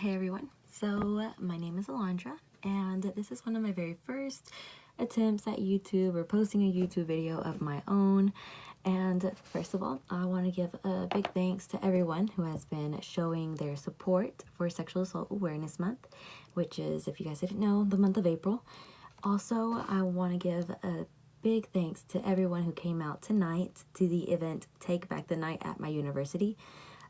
Hey everyone, so my name is Alondra, and this is one of my very first attempts at YouTube or posting a YouTube video of my own. And first of all, I want to give a big thanks to everyone who has been showing their support for Sexual Assault Awareness Month, which is, if you guys didn't know, the month of April. Also, I want to give a big thanks to everyone who came out tonight to the event Take Back the Night at my university.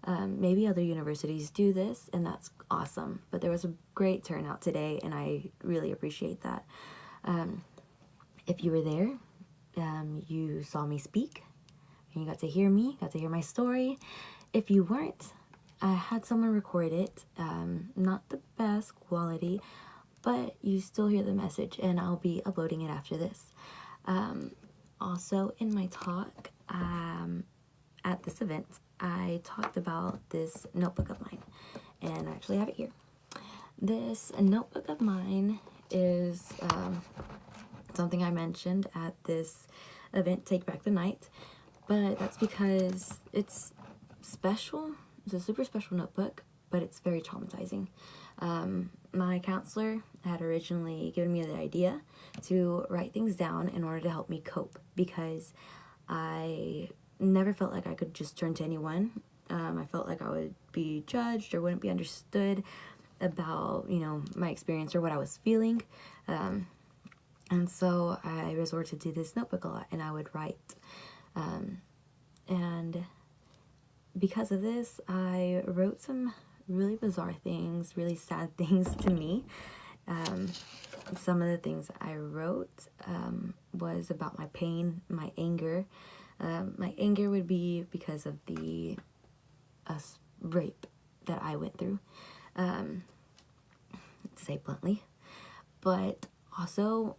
Maybe other universities do this, and that's awesome. But there was a great turnout today, and I really appreciate that. If you were there, you saw me speak, and you got to hear me, got to hear my story. If you weren't, I had someone record it. Not the best quality, but you still hear the message, and I'll be uploading it after this. Also, in my talk at this event, I talked about this notebook of mine, and I actually have it here. This notebook of mine is something I mentioned at this event, Take Back the Night, but that's because it's special. It's a super special notebook, but it's very traumatizing. My counselor had originally given me the idea to write things down in order to help me cope, because I never felt like I could just turn to anyone. I felt like I would be judged or wouldn't be understood about, my experience or what I was feeling. And so I resorted to this notebook a lot, and I would write. And because of this, I wrote some really bizarre things, really sad things to me. Some of the things I wrote was about my pain, my anger. My anger would be because of the rape that I went through, to say bluntly. But also,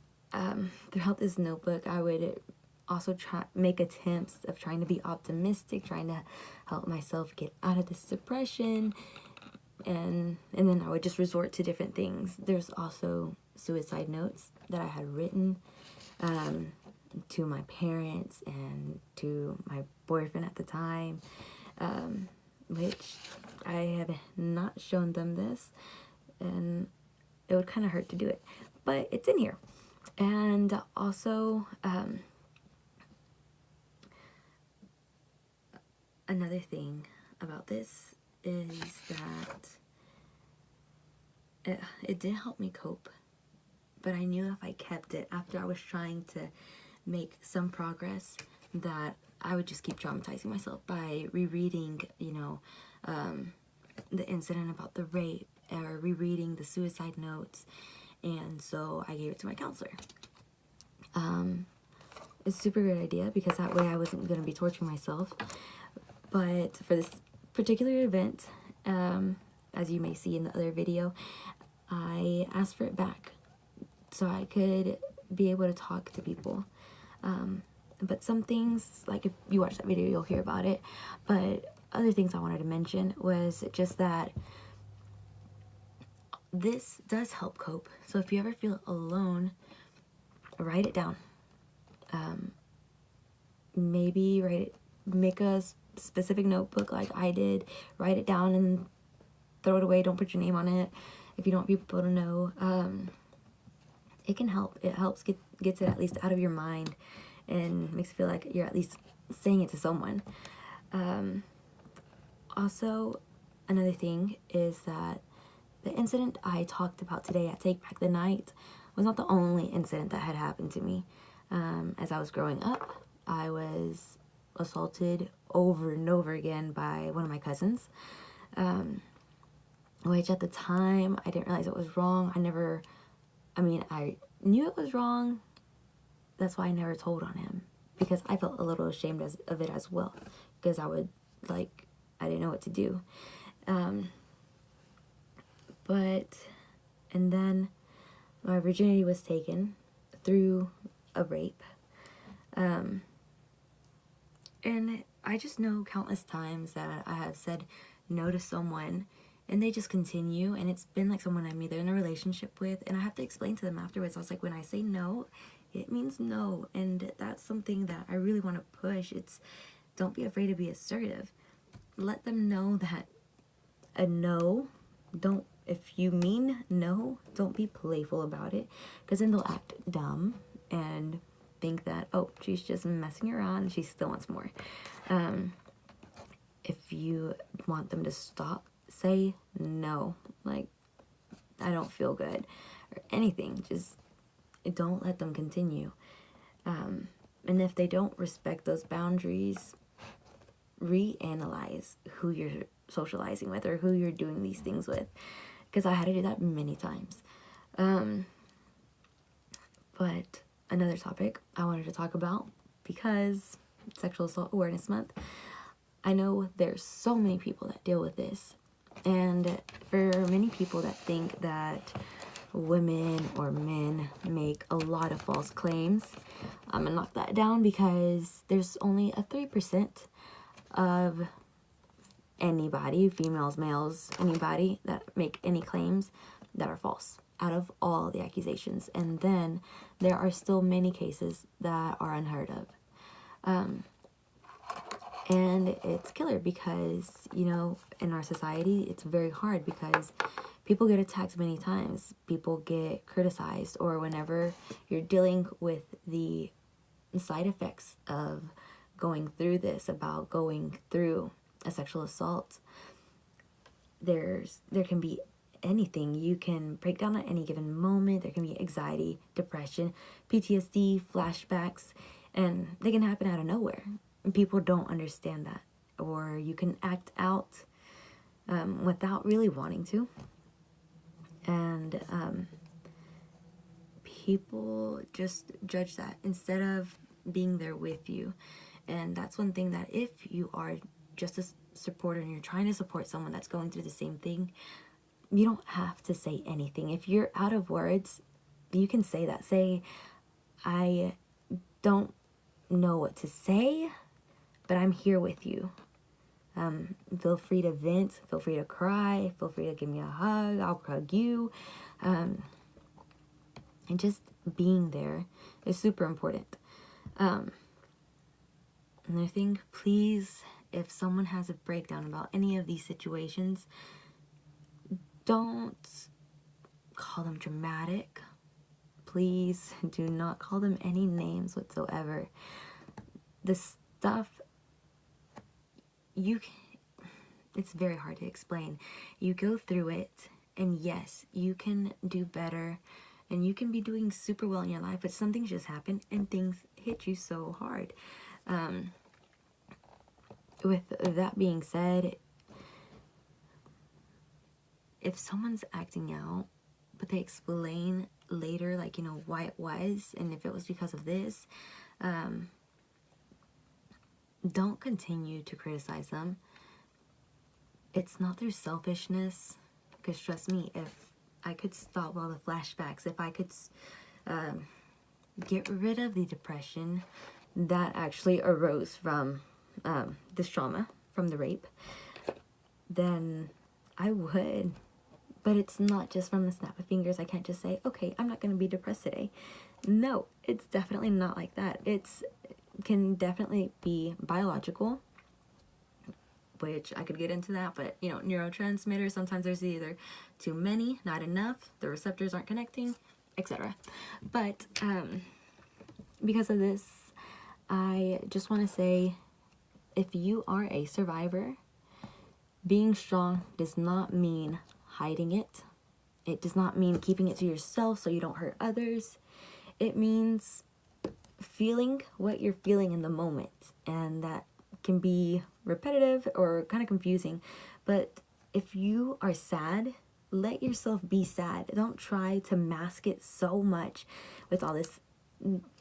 throughout this notebook, I would also make attempts of trying to be optimistic, trying to help myself get out of this depression, and then I would just resort to different things. There's also suicide notes that I had written to my parents and to my boyfriend at the time, which I have not shown them this, and it would kind of hurt to do it, but it's in here. And also, another thing about this is that it did help me cope, but I knew if I kept it after I was trying to make some progress, that I would just keep traumatizing myself by rereading, the incident about the rape, or rereading the suicide notes. And so I gave it to my counselor. It's a super great idea, because that way I wasn't going to be torturing myself. But for this particular event, as you may see in the other video, I asked for it back so I could be able to talk to people. But some things, like if you watch that video, you'll hear about it. But other things I wanted to mention was just that this does help cope. So if you ever feel alone, write it down. Maybe make a specific notebook like I did, write it down and throw it away. Don't put your name on it if you don't want people to know. It can help. It helps gets it at least out of your mind, and makes it feel like you're at least saying it to someone. Also, another thing is that the incident I talked about today at Take Back the Night was not the only incident that had happened to me. As I was growing up, I was assaulted over and over again by one of my cousins, which at the time I didn't realize it was wrong. I knew it was wrong. That's why I never told on him, because I felt a little ashamed of it as well, because I didn't know what to do. And then my virginity was taken through a rape. And I just know countless times that I have said no to someone, and they just continue, and it's been like someone I'm either in a relationship with, and I have to explain to them afterwards. I was like, when I say no, it means no, and that's something that I really want to push. Don't be afraid to be assertive. Let them know that a no, if you mean no, don't be playful about it, because then they'll act dumb and think that, oh, she's just messing around and she still wants more. If you want them to stop, say no, like, I don't feel good, or anything. Just don't let them continue. And if they don't respect those boundaries, reanalyze who you're socializing with or who you're doing these things with, because I had to do that many times. But another topic I wanted to talk about, because Sexual Assault Awareness Month, I know there's so many people that deal with this, and for many people that think that women or men make a lot of false claims, I'm gonna knock that down, because there's only a 3% of anybody, females, males, anybody that make any claims that are false out of all the accusations. And then there are still many cases that are unheard of. And it's killer, because, you know, in our society, it's very hard, because people get attacked many times. People get criticized, or whenever you're dealing with the side effects of going through this, about going through a sexual assault, there can be anything. You can break down at any given moment. There can be anxiety, depression, PTSD, flashbacks, and they can happen out of nowhere. And people don't understand that. Or you can act out without really wanting to. And people just judge that instead of being there with you. And that's one thing, that if you are just a supporter and you're trying to support someone that's going through the same thing, you don't have to say anything. If you're out of words, you can say that. Say, I don't know what to say, but I'm here with you. Feel free to vent, feel free to cry, feel free to give me a hug, I'll hug you. And just being there is super important. Another thing, please, if someone has a breakdown about any of these situations, don't call them dramatic. Please do not call them any names whatsoever. The stuff, it's very hard to explain. You go through it, and yes, you can do better, and you can be doing super well in your life, but some things just happen, and things hit you so hard. With that being said, if someone's acting out, but they explain later, like, you know, why it was, and if it was because of this, don't continue to criticize them. It's not through selfishness, because trust me, if I could stop all the flashbacks, if I could get rid of the depression that actually arose from this trauma, from the rape, then I would. But it's not just from the snap of fingers. I can't just say, okay, I'm not going to be depressed today. No, it's definitely not like that. Can definitely be biological, which I could get into that, but, you know, neurotransmitters, sometimes there's either too many, not enough, the receptors aren't connecting, etc. But because of this, I just want to say, if you are a survivor, being strong does not mean hiding it. It does not mean keeping it to yourself so you don't hurt others. It means feeling what you're feeling in the moment, and that can be repetitive or kind of confusing. But if you are sad, let yourself be sad. Don't try to mask it so much with all this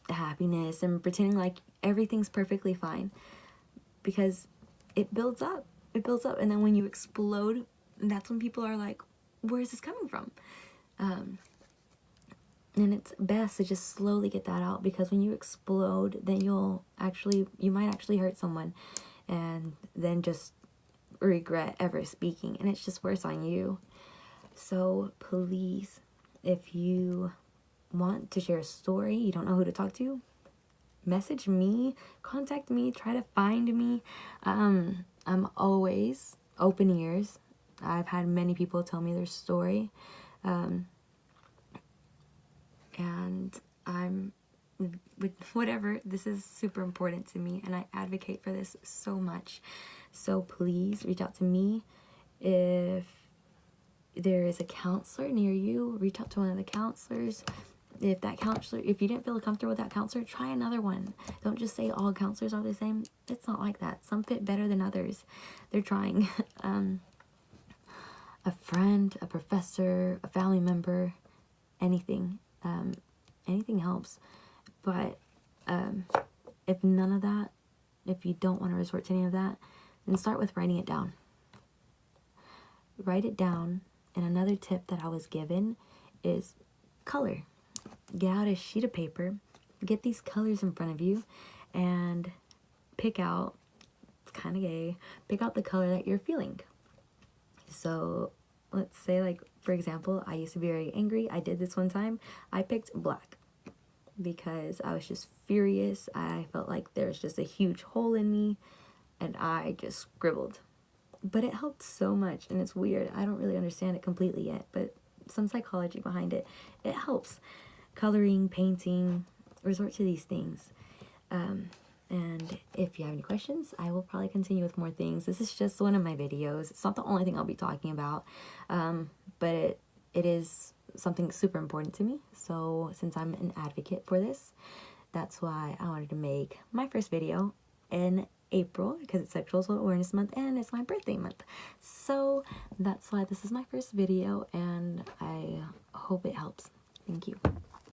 happiness and pretending like everything's perfectly fine, because it builds up. It builds up, and then when you explode, that's when people are like, where is this coming from? And it's best to just slowly get that out, because when you explode, then you might actually hurt someone, and then just regret ever speaking, and it's just worse on you. So please, if you want to share a story, you don't know who to talk to, message me, contact me, try to find me. I'm always open ears. I've had many people tell me their story, and I'm with whatever, this is super important to me, and I advocate for this so much. So please reach out to me. If there is a counselor near you, reach out to one of the counselors. If you didn't feel comfortable with that counselor, try another one. Don't just say all counselors are the same. It's not like that. Some fit better than others. They're trying. A friend, a professor, a family member, anything. Anything helps. But if none of that, if you don't want to resort to any of that, then start with writing it down. Write it down. And another tip that I was given is color. Get out a sheet of paper, get these colors in front of you, and pick out, it's kind of gay, pick out the color that you're feeling. So let's say, like, for example, I used to be very angry. I did this one time. I picked black because I was just furious. I felt like there was just a huge hole in me, and I just scribbled. But it helped so much, and it's weird. I don't really understand it completely yet, but some psychology behind it. It helps. Coloring, painting, resort to these things. And if you have any questions, I will probably continue with more things. This is just one of my videos. It's not the only thing I'll be talking about, but it is something super important to me. So since I'm an advocate for this, that's why I wanted to make my first video in April, because it's Sexual Assault Awareness Month and it's my birthday month. So that's why this is my first video, and I hope it helps. Thank you.